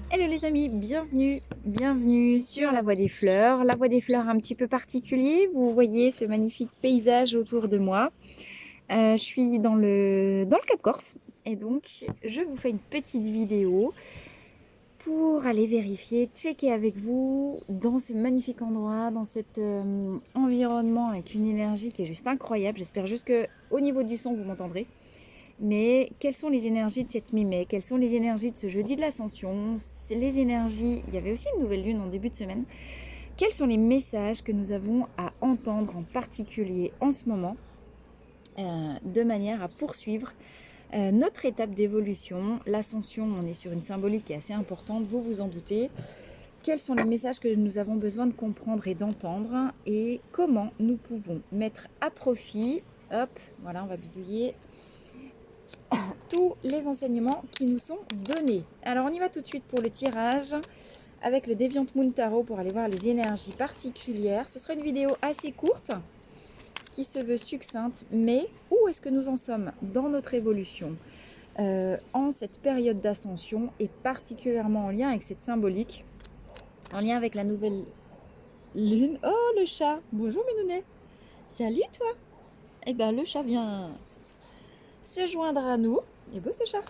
Hello les amis, bienvenue sur la Voie des Fleurs. La Voie des Fleurs un petit peu particulier, vous voyez ce magnifique paysage autour de moi. Je suis dans le Cap Corse et donc je vous fais une petite vidéo pour aller vérifier, checker avec vous dans ce magnifique endroit, dans cet environnement avec une énergie qui est juste incroyable. J'espère juste que au niveau du son vous m'entendrez. Mais quelles sont les énergies de cette mi-mai? Quelles sont les énergies de ce jeudi de l'Ascension? Les énergies, il y avait aussi une nouvelle lune en début de semaine. Quels sont les messages que nous avons à entendre en particulier en ce moment de manière à poursuivre notre étape d'évolution? L'Ascension, on est sur une symbolique qui est assez importante, vous vous en doutez. Quels sont les messages que nous avons besoin de comprendre et d'entendre et comment nous pouvons mettre à profit, hop, voilà, on va bidouiller, tous les enseignements qui nous sont donnés. Alors on y va tout de suite pour le tirage avec le Deviant Moon Tarot pour aller voir les énergies particulières. Ce sera une vidéo assez courte qui se veut succincte, mais où est-ce que nous en sommes dans notre évolution en cette période d'ascension et particulièrement en lien avec cette symbolique, en lien avec la nouvelle lune. Oh le chat, bonjour Minounet, salut toi. Eh bien le chat vient se joindre à nous. Il est beau ce chat.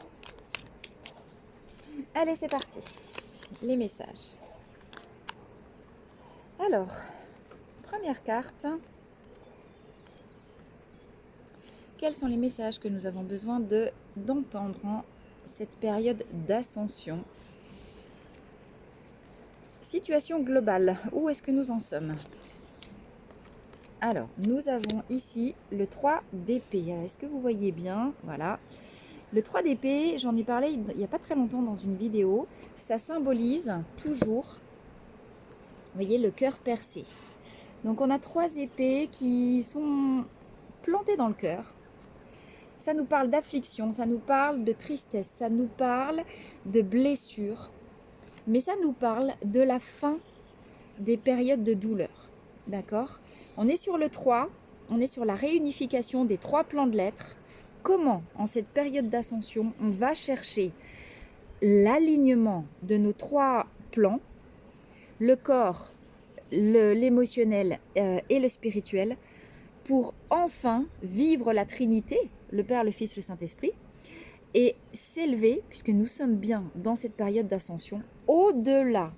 Allez, c'est parti. Les messages. Alors, première carte. Quels sont les messages que nous avons besoin d'entendre en cette période d'ascension? Situation globale. Où est-ce que nous en sommes? Alors, nous avons ici le 3 d'épée. Est-ce que vous voyez bien? Voilà. Le 3 d'épée, j'en ai parlé il n'y a pas très longtemps dans une vidéo. Ça symbolise toujours, vous voyez, le cœur percé. Donc on a 3 épées qui sont plantées dans le cœur. Ça nous parle d'affliction, ça nous parle de tristesse, ça nous parle de blessures, mais ça nous parle de la fin des périodes de douleur. D'accord? On est sur le 3, on est sur la réunification des 3 plans de l'être. Comment, en cette période d'ascension, on va chercher l'alignement de nos 3 plans, le corps, l'émotionnel et le spirituel, pour enfin vivre la Trinité, le Père, le Fils, le Saint-Esprit, et s'élever, puisque nous sommes bien dans cette période d'ascension, au-delà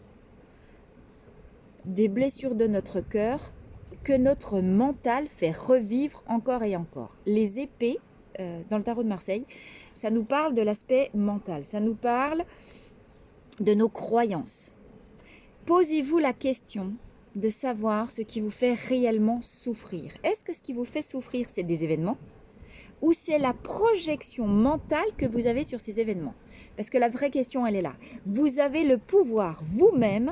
des blessures de notre cœur que notre mental fait revivre encore et encore. Les épées, dans le tarot de Marseille, ça nous parle de l'aspect mental, ça nous parle de nos croyances. Posez-vous la question de savoir ce qui vous fait réellement souffrir. Est-ce que ce qui vous fait souffrir, c'est des événements ou c'est la projection mentale que vous avez sur ces événements? Parce que la vraie question, elle est là. Vous avez le pouvoir vous-même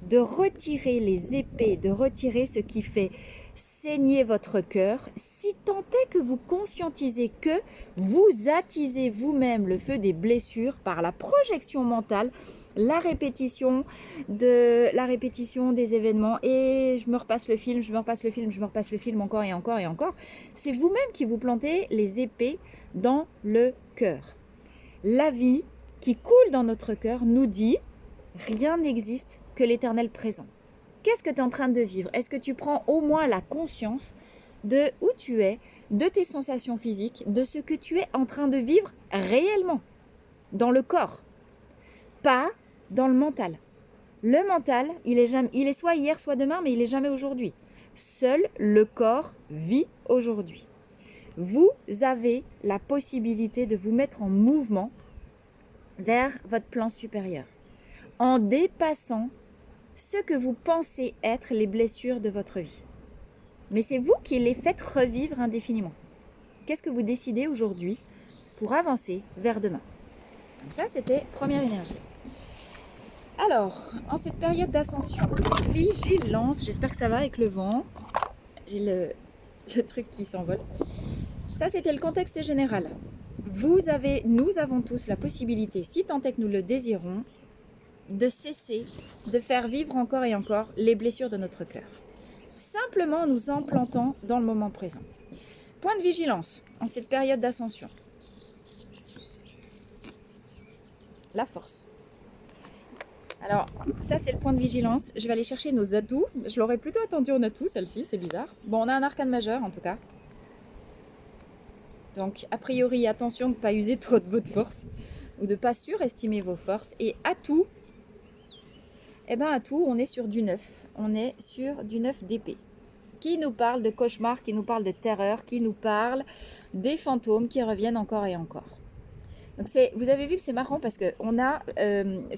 de retirer les épées, de retirer ce qui fait saigner votre cœur, si tant est que vous conscientisez que vous attisez vous-même le feu des blessures par la projection mentale, la répétition des événements, et je me repasse le film, je me repasse le film, je me repasse le film encore et encore et encore. C'est vous-même qui vous plantez les épées dans le cœur. La vie qui coule dans notre cœur nous dit: rien n'existe que l'éternel présent. Qu'est-ce que tu es en train de vivre? Est-ce que tu prends au moins la conscience de où tu es, de tes sensations physiques, de ce que tu es en train de vivre réellement, dans le corps, pas dans le mental? Le mental, il est soit hier, soit demain, mais il n'est jamais aujourd'hui. Seul le corps vit aujourd'hui. Vous avez la possibilité de vous mettre en mouvement vers votre plan supérieur, en dépassant ce que vous pensez être les blessures de votre vie. Mais c'est vous qui les faites revivre indéfiniment. Qu'est-ce que vous décidez aujourd'hui pour avancer vers demain? Ça, c'était première énergie. Alors, en cette période d'ascension, vigilance, j'espère que ça va avec le vent. J'ai le truc qui s'envole. Ça, c'était le contexte général. Nous avons tous la possibilité, si tant est que nous le désirons, de cesser de faire vivre encore et encore les blessures de notre cœur. Simplement en nous implantant dans le moment présent. Point de vigilance en cette période d'ascension. La force. Alors, ça, c'est le point de vigilance. Je vais aller chercher nos atouts. Je l'aurais plutôt attendu en atout, celle-ci, c'est bizarre. Bon, on a un arcane majeur, en tout cas. Donc, a priori, attention de ne pas user trop de votre force ou de ne pas surestimer vos forces. Et atout, eh ben, atout, on est sur du 9. On est sur du 9 d'épée. Qui nous parle de cauchemar, qui nous parle de terreur, qui nous parle des fantômes qui reviennent encore et encore. Donc vous avez vu que c'est marrant parce qu'on a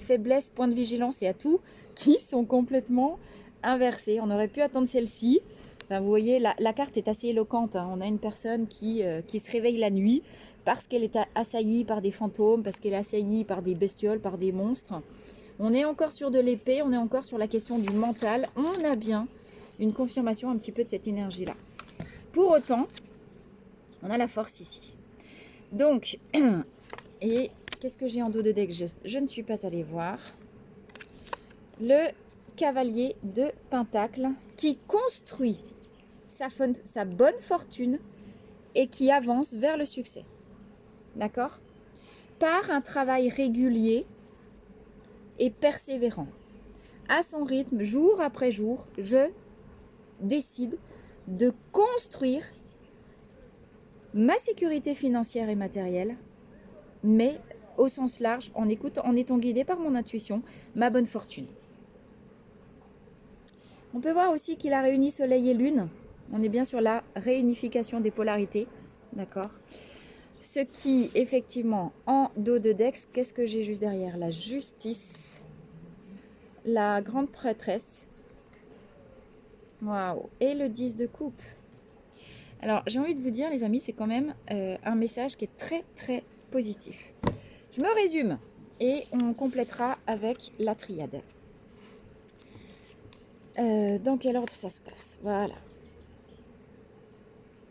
faiblesse, point de vigilance et atout qui sont complètement inversés. On aurait pu attendre celle-ci. Enfin, vous voyez, la carte est assez éloquente. Hein. On a une personne qui se réveille la nuit parce qu'elle est assaillie par des fantômes, parce qu'elle est assaillie par des bestioles, par des monstres. On est encore sur de l'épée, on est encore sur la question du mental. On a bien une confirmation un petit peu de cette énergie-là. Pour autant, on a la force ici. Donc, et qu'est-ce que j'ai en dos de deck? Je ne suis pas allée voir. Le cavalier de Pentacle qui construit sa bonne fortune et qui avance vers le succès. D'accord? Par un travail régulier et persévérant. À son rythme, jour après jour, je décide de construire ma sécurité financière et matérielle, mais au sens large, en étant guidé par mon intuition, ma bonne fortune. On peut voir aussi qu'il a réuni Soleil et Lune. On est bien sur la réunification des polarités, d'accord? Ce qui, effectivement, en dos de Dex, qu'est-ce que j'ai juste derrière? La justice, la grande prêtresse, waouh, et le 10 de coupe. Alors, j'ai envie de vous dire, les amis, c'est quand même un message qui est très, très positif. Je me résume et on complétera avec la triade. Dans quel ordre ça se passe? Voilà.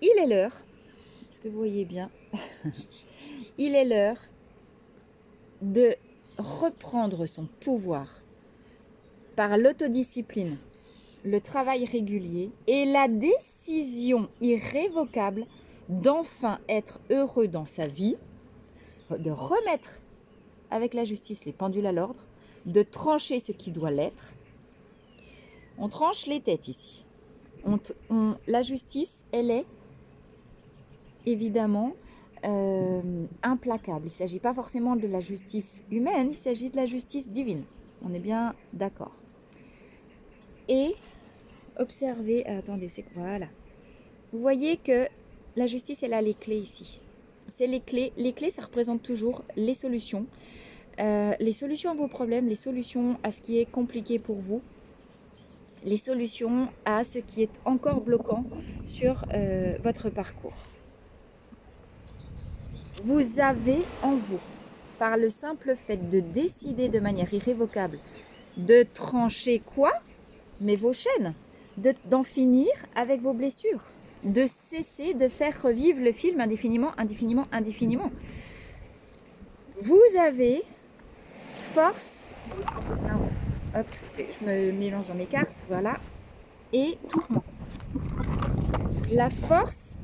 Il est l'heure, est-ce que vous voyez bien? Il est l'heure de reprendre son pouvoir par l'autodiscipline, le travail régulier et la décision irrévocable d'enfin être heureux dans sa vie, de remettre avec la justice les pendules à l'ordre, de trancher ce qui doit l'être. On tranche les têtes ici. La justice, elle est évidemment implacable. Il ne s'agit pas forcément de la justice humaine, il s'agit de la justice divine. On est bien d'accord. Et observez, attendez, c'est voilà. Vous voyez que la justice, elle a les clés ici. C'est les clés. Les clés, ça représente toujours les solutions. Les solutions à vos problèmes, les solutions à ce qui est compliqué pour vous, les solutions à ce qui est encore bloquant sur votre parcours. Vous avez en vous, par le simple fait de décider de manière irrévocable de trancher quoi? Mais vos chaînes, d'en finir avec vos blessures, de cesser de faire revivre le film indéfiniment, indéfiniment, indéfiniment. Vous avez force, non, hop, je me mélange dans mes cartes, voilà, et tourment. La force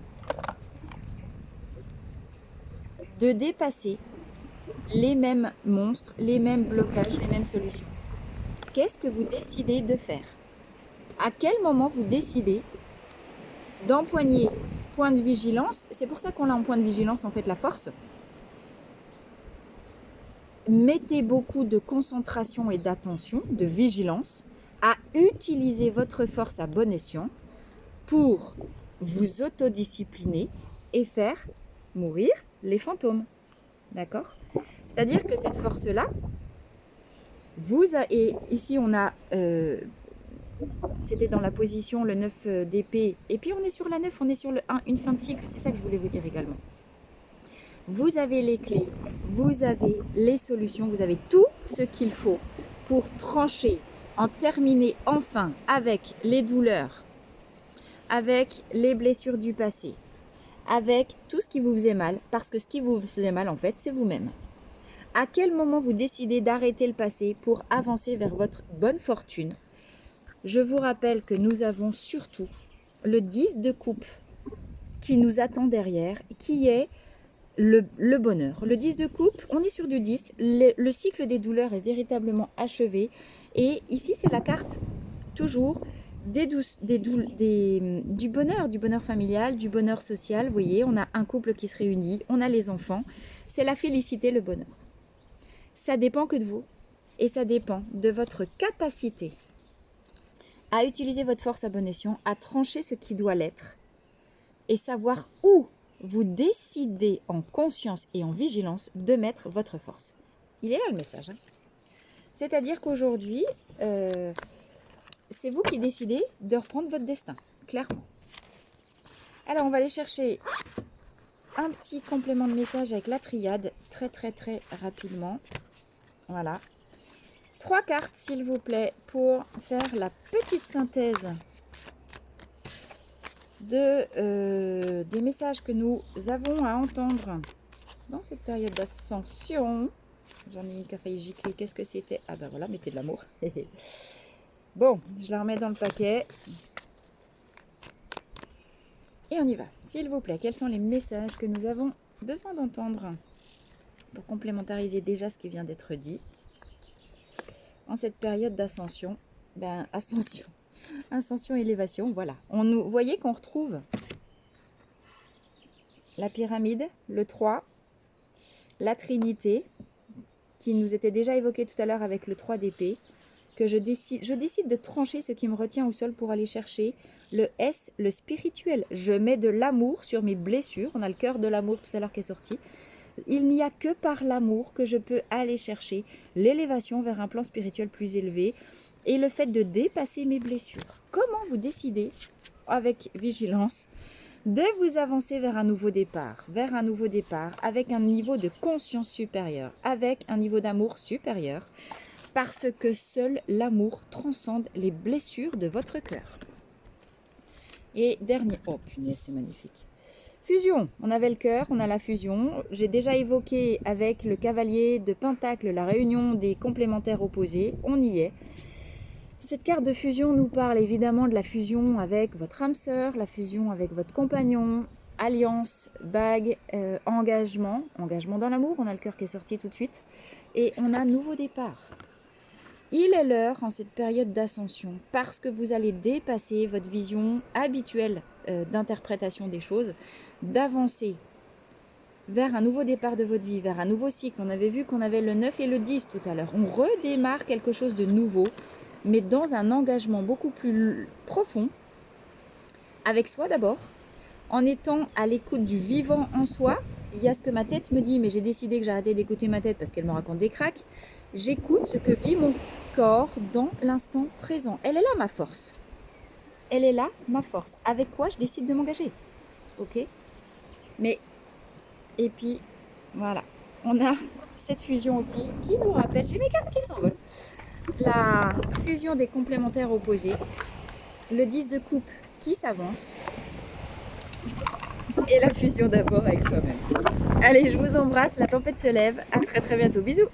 de dépasser les mêmes monstres, les mêmes blocages, les mêmes solutions. Qu'est-ce que vous décidez de faire? À quel moment vous décidez d'empoigner point de vigilance? C'est pour ça qu'on a en point de vigilance en fait la force. Mettez beaucoup de concentration et d'attention, de vigilance, à utiliser votre force à bon escient pour vous autodiscipliner et faire mourir les fantômes. D'accord? C'est-à-dire que cette force-là, et ici on a, c'était dans la position le 9 d'épée, et puis on est sur la 9, on est sur le 1, une fin de cycle, c'est ça que je voulais vous dire également. Vous avez les clés, vous avez les solutions, vous avez tout ce qu'il faut pour trancher, en terminer enfin avec les douleurs, avec les blessures du passé, avec tout ce qui vous faisait mal, parce que ce qui vous faisait mal en fait, c'est vous-même. À quel moment vous décidez d'arrêter le passé pour avancer vers votre bonne fortune? Je vous rappelle que nous avons surtout le 10 de coupe qui nous attend derrière, qui est le bonheur. Le 10 de coupe, on est sur du 10. Le cycle des douleurs est véritablement achevé. Et ici, c'est la carte, toujours, du bonheur familial, du bonheur social. Vous voyez, on a un couple qui se réunit, on a les enfants. C'est la félicité, le bonheur. Ça dépend que de vous. Et ça dépend de votre capacité à utiliser votre force à bon escient, à trancher ce qui doit l'être et savoir où vous décidez en conscience et en vigilance de mettre votre force. Il est là le message. C'est-à-dire qu'aujourd'hui, c'est vous qui décidez de reprendre votre destin, clairement. Alors, on va aller chercher un petit complément de message avec la triade, très rapidement. Voilà. 3 cartes, s'il vous plaît, pour faire la petite synthèse des messages que nous avons à entendre dans cette période d'ascension. J'en ai une qui a failli gicler. Qu'est-ce que c'était? Ah ben voilà, mettez de l'amour. Bon, je la remets dans le paquet. Et on y va. S'il vous plaît, quels sont les messages que nous avons besoin d'entendre pour complémentariser déjà ce qui vient d'être dit en cette période d'ascension? Ascension, élévation, voilà. Vous voyez qu'on retrouve la pyramide, le 3, la Trinité, qui nous était déjà évoquée tout à l'heure avec le 3 d'épée, que je décide de trancher ce qui me retient au sol pour aller chercher le S, le spirituel. Je mets de l'amour sur mes blessures. On a le cœur de l'amour tout à l'heure qui est sorti. Il n'y a que par l'amour que je peux aller chercher l'élévation vers un plan spirituel plus élevé et le fait de dépasser mes blessures. Comment vous décidez, avec vigilance, de vous avancer vers un nouveau départ, avec un niveau de conscience supérieur, avec un niveau d'amour supérieur, parce que seul l'amour transcende les blessures de votre cœur. Et dernier, oh punaise, c'est magnifique. Fusion, on avait le cœur, on a la fusion. J'ai déjà évoqué avec le cavalier de Pentacle la réunion des complémentaires opposés, on y est. Cette carte de fusion nous parle évidemment de la fusion avec votre âme sœur, la fusion avec votre compagnon, alliance, bague, engagement dans l'amour, on a le cœur qui est sorti tout de suite, et on a nouveau départ. Il est l'heure en cette période d'ascension, parce que vous allez dépasser votre vision habituelle d'interprétation des choses, d'avancer vers un nouveau départ de votre vie, vers un nouveau cycle. On avait vu qu'on avait le 9 et le 10 tout à l'heure. On redémarre quelque chose de nouveau, mais dans un engagement beaucoup plus profond, avec soi d'abord, en étant à l'écoute du vivant en soi. Il y a ce que ma tête me dit, mais j'ai décidé que j'arrêtais d'écouter ma tête parce qu'elle me raconte des cracks. J'écoute ce que vit mon corps dans l'instant présent. Elle est là ma force. Elle est là ma force. Avec quoi je décide de m'engager. Ok? Mais, et puis, voilà. On a cette fusion aussi qui nous rappelle, j'ai mes cartes qui s'envolent, la fusion des complémentaires opposés, le 10 de coupe qui s'avance et la fusion d'abord avec soi-même. Allez, je vous embrasse, la tempête se lève, à très bientôt, bisous.